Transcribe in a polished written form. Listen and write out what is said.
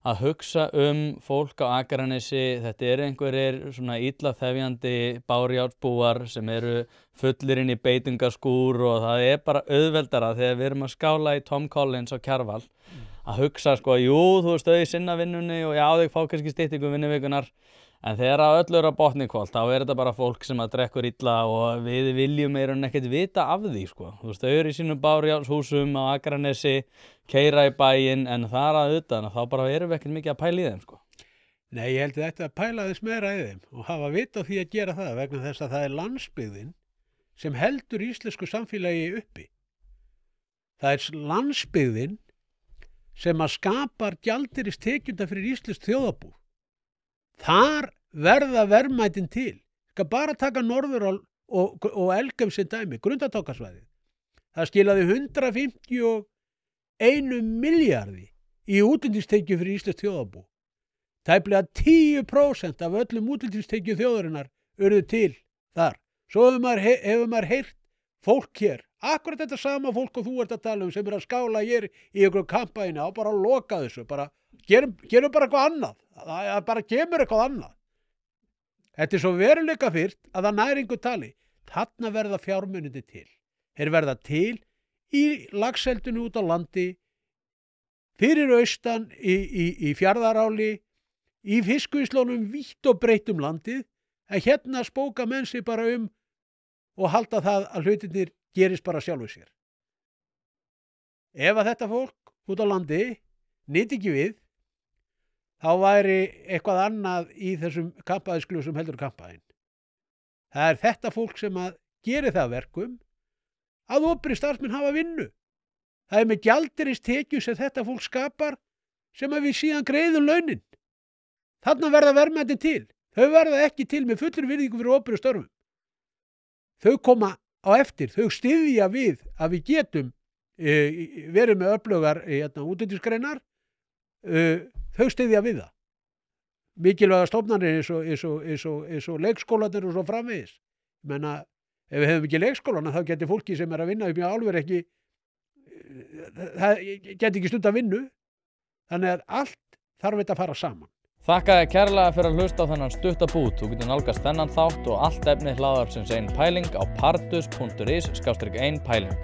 að hugsa fólk á Akranesi. Þetta einhverjir svona illa þefjandi bárjárnsbúar sem eru fullir inn í beitingaskúr og það bara auðveldara þegar við erum að skála í Tom Collins og Kjarval að hugsa sko, jú, þú veist, þau sinna vinnunni og já, þau fá kannski styttingu vinnuvikunar. En þegar að öllu á botni kvöld, þá þetta bara fólk sem að drekkur illa og við viljum ekkert vita af því, sko. Þú veist, þau eru í sínum bárjárnshúsum á Akranesi, keyra í bæinn, en þar að utan, þá bara erum við ekkert mikið að pæla í þeim, sko. Nei, ég held að þetta pæla þess meira í þeim og hafa vit á því að gera það vegna þess að það landsbyggðin sem heldur íslensku samfélagi uppi. Það landsbyggðin sem að skapar gjaldeyristekjurnar fyrir íslenskt þjóðarbú. Þar verða verðmætin til. Skal bara taka Norðurál og Elgum sem dæmi, Grundartangasvæðið. Það skilaði 151 milljarði í útflutningstekjur fyrir íslenskt þjóðarbú. Tæplega 10% af öllum útflutningstekjum þjóðarinnar urðu til þar. Svo hefur maður heyrt fólk hér, akkurat þetta sama fólk og þú ert að tala sem að skála hér í einhverjum kampæni og bara loka þessu, bara gerum bara eitthvað annað. Það bara kemur eitthvað annað. Þetta svo veruleika fyrst að það næringu tali. Þarna verða fjármunirnir til. Þeir verða til í laxeldinu út á landi, fyrir austan í Fjarðaráli, í fiskvinnslunum vítt og breitt landið, að hérna spóka menn sig bara og halda það að hlutirnir gerist bara sjálfu sér. Ef að þetta fólk út á landi nyti ekki við, þá væri eitthvað annað í þessum kampaðisklu sem heldur kampaðinn. Það þetta fólk sem að geri það verkum að opinberir starfsmenn hafa vinnu. Það með gjaldeyristekjur sem þetta fólk skapar sem að við síðan greiðum launin. Þarna verða verðmætin til. Þau verða ekki til með fullri virðingu fyrir opinberum störfum. Þau koma á eftir. Þau styðja við að við getum verið með öflugar útflutningsgreinar. Þau styðja við það. Mikilvæga stofnanir eins og leikskólarnir og svo framvegis. Menna, ef við hefum ekki leikskólana þá geti fólki sem að vinna upp í álver ekki, það geti ekki stund að vinnu. Þannig að allt þarf þetta að fara saman. Þakka þér kærlega fyrir að hlusta á þennan stutta bút. Þú getur nálgast þennan þátt og allt efni hlaðvarpsins Ein pæling á pardus.is/ein pæling.